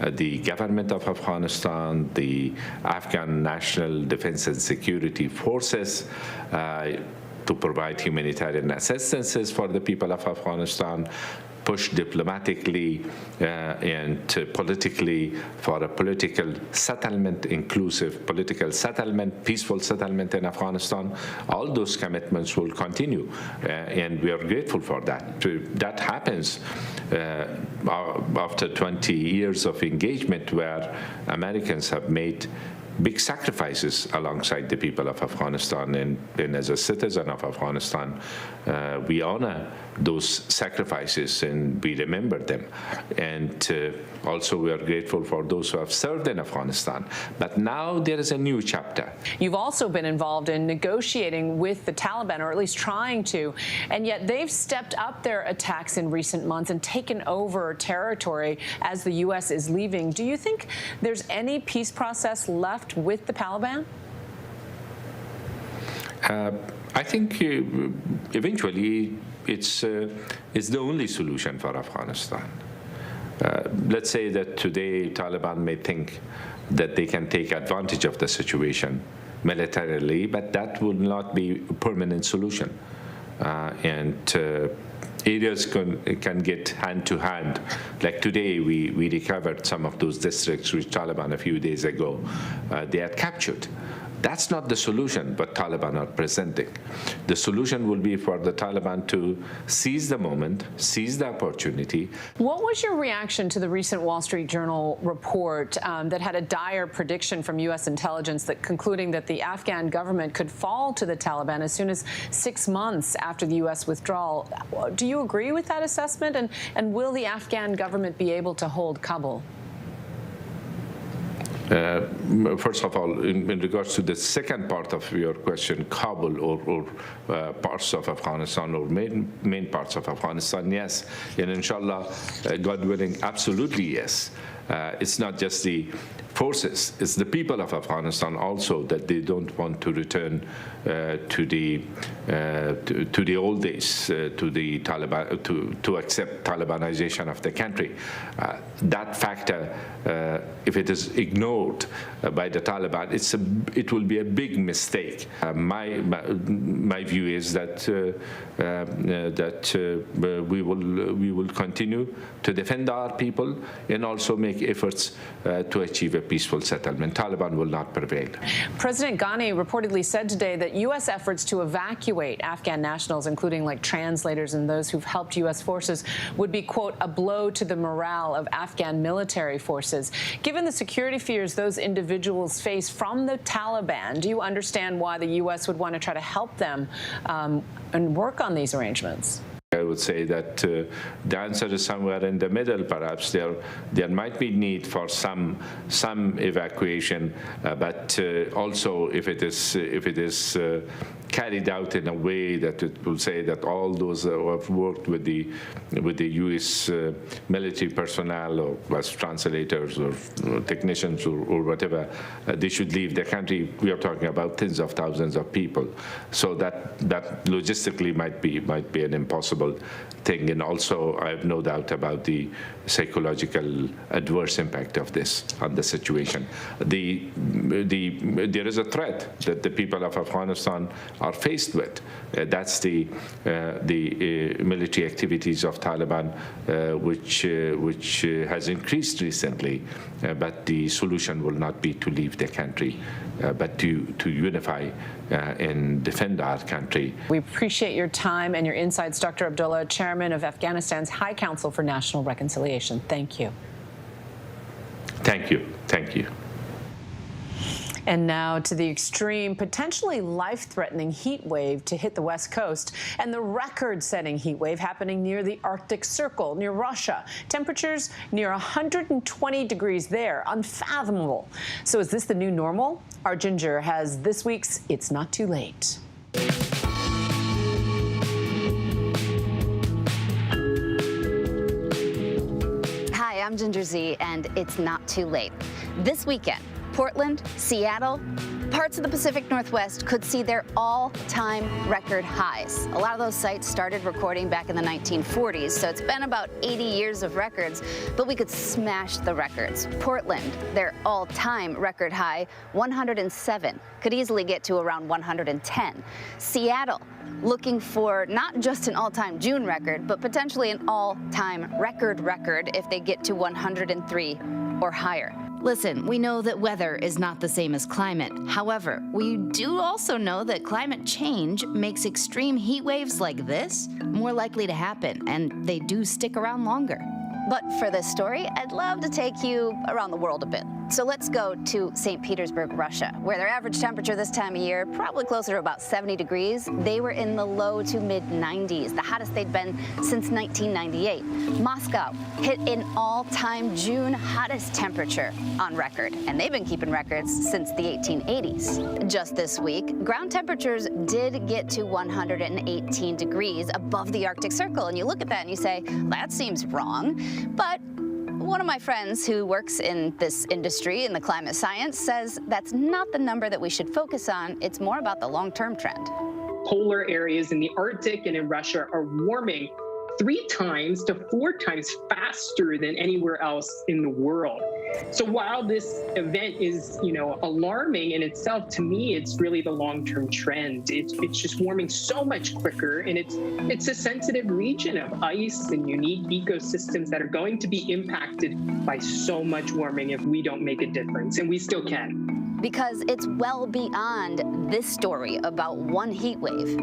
the government of Afghanistan, the Afghan National Defense and Security Forces, to provide humanitarian assistances for the people of Afghanistan, push diplomatically and politically for a political settlement, inclusive political settlement, peaceful settlement in Afghanistan. All those commitments will continue, and we are grateful for that. That happens after 20 years of engagement where Americans have made big sacrifices alongside the people of Afghanistan, and as a citizen of Afghanistan, we honor those sacrifices and we remember them. And also we are grateful for those who have served in Afghanistan. But now there is a new chapter. You've also been involved in negotiating with the Taliban, or at least trying to, and yet they've stepped up their attacks in recent months and taken over territory as the U.S. is leaving. Do you think there's any peace process left with the Taliban? I think eventually it's the only solution for Afghanistan. Let's say that today Taliban may think that they can take advantage of the situation militarily, but that will not be a permanent solution. Areas can get hand to hand. Like today, we recovered some of those districts which Taliban a few days ago they had captured. That's not the solution, but Taliban are presenting. The solution will be for the Taliban to seize the moment, seize the opportunity. What was your reaction to the recent Wall Street Journal report that had a dire prediction from U.S. intelligence that concluding that the Afghan government could fall to the Taliban as soon as 6 months after the U.S. withdrawal? Do you agree with that assessment? And will the Afghan government be able to hold Kabul? First of all, in regards to the second part of your question, Kabul or parts of Afghanistan or main parts of Afghanistan, yes. And inshallah, God willing, absolutely yes. It's not just the forces, it's the people of Afghanistan also that they don't want to return to the old days, to the Taliban, to accept Talibanization of the country. That factor, if it is ignored by the Taliban, it will be a big mistake. My view is that we will continue to defend our people and also make efforts to achieve a peaceful settlement. Taliban will not prevail. President Ghani reportedly said today that U.S. efforts to evacuate Afghan nationals, including like translators and those who've helped U.S. forces, would be, quote, a blow to the morale of Afghan military forces. Given the security fears those individuals face from the Taliban, do you understand why the U.S. would want to try to help them and work on these arrangements? I would say that the answer is somewhere in the middle. Perhaps there might be need for some evacuation, but also if it is carried out in a way that it will say that all those who have worked with the U.S. military personnel or as translators or technicians or whatever, they should leave the country. We are talking about tens of thousands of people, so that logistically might be an impossible thing. And also, I have no doubt about the psychological adverse impact of this on the situation. There is a threat that the people of Afghanistan are faced with. That's the military activities of Taliban, which has increased recently. But the solution will not be to leave the country, but to unify and defend our country. We appreciate your time and your insights, Dr. Abdullah, Chairman of Afghanistan's High Council for National Reconciliation. Thank you. Thank you. Thank you. And now to the extreme, potentially life-threatening heat wave to hit the West Coast, and the record-setting heat wave happening near the Arctic Circle, near Russia. Temperatures near 120 degrees there, unfathomable. So is this the new normal? Our Ginger has this week's It's Not Too Late. Hi, I'm Ginger Z, and it's not too late. This weekend, Portland, Seattle, parts of the Pacific Northwest could see their all-time record highs. A lot of those sites started recording back in the 1940s, so it's been about 80 years of records, but we could smash the records. Portland, their all-time record high, 107, could easily get to around 110. Seattle, looking for not just an all-time June record, but potentially an all-time record if they get to 103 or higher. Listen, we know that weather is not the same as climate. However, we do also know that climate change makes extreme heat waves like this more likely to happen, and they do stick around longer. But for this story, I'd love to take you around the world a bit. So let's go to St. Petersburg, Russia, where their average temperature this time of year, probably closer to about 70 degrees. They were in the low to mid 90s, the hottest they'd been since 1998. Moscow hit an all-time June hottest temperature on record, and they've been keeping records since the 1880s. Just this week, ground temperatures did get to 118 degrees above the Arctic Circle, and you look at that and you say, that seems wrong. But one of my friends who works in this industry, in the climate science, says that's not the number that we should focus on. It's more about the long-term trend. Polar areas in the Arctic and in Russia are warming 3 times to 4 times faster than anywhere else in the world. So while this event is, alarming in itself, to me, it's really the long-term trend. It's just warming so much quicker, and it's a sensitive region of ice and unique ecosystems that are going to be impacted by so much warming if we don't make a difference, and we still can. Because it's well beyond this story about one heat wave.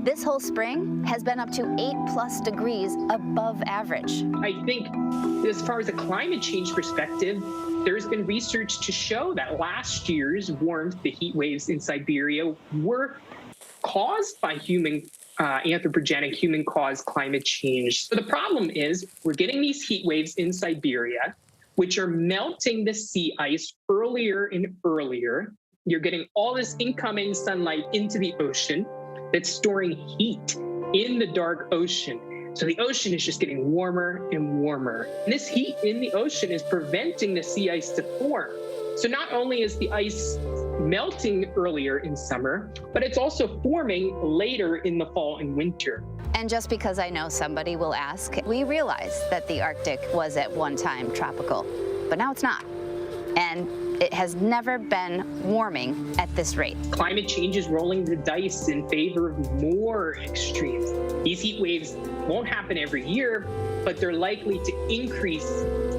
This whole spring has been up to 8+ degrees above average. I think as far as a climate change perspective, there's been research to show that last year's warmth, the heat waves in Siberia, were caused by anthropogenic human-caused climate change. So the problem is we're getting these heat waves in Siberia, which are melting the sea ice earlier and earlier. You're getting all this incoming sunlight into the ocean that's storing heat in the dark ocean. So the ocean is just getting warmer and warmer. And this heat in the ocean is preventing the sea ice to form. So not only is the ice melting earlier in summer, but it's also forming later in the fall and winter. And just because I know somebody will ask, we realize that the Arctic was at one time tropical, but now it's not. And it has never been warming at this rate. Climate change is rolling the dice in favor of more extremes. These heat waves won't happen every year, but they're likely to increase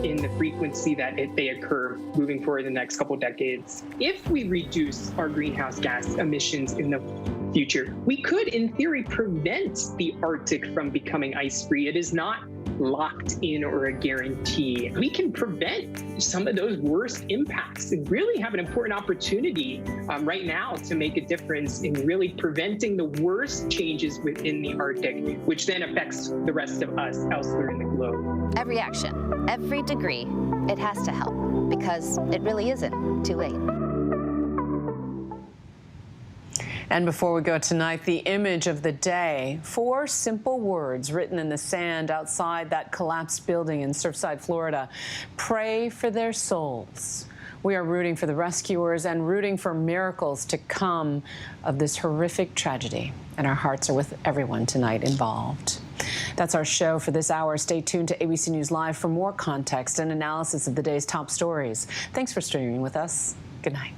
in the frequency that they occur moving forward in the next couple decades. If we reduce our greenhouse gas emissions in the future, we could, in theory, prevent the Arctic from becoming ice-free. It is not locked in or a guarantee. We can prevent some of those worst impacts and really have an important opportunity right now to make a difference in really preventing the worst changes within the Arctic, which then affects the rest of us elsewhere in the globe. Every action, every degree, it has to help because it really isn't too late. And before we go tonight, the image of the day, 4 simple words written in the sand outside that collapsed building in Surfside, Florida. Pray for their souls. We are rooting for the rescuers and rooting for miracles to come of this horrific tragedy. And our hearts are with everyone tonight involved. That's our show for this hour. Stay tuned to ABC News Live for more context and analysis of the day's top stories. Thanks for streaming with us. Good night.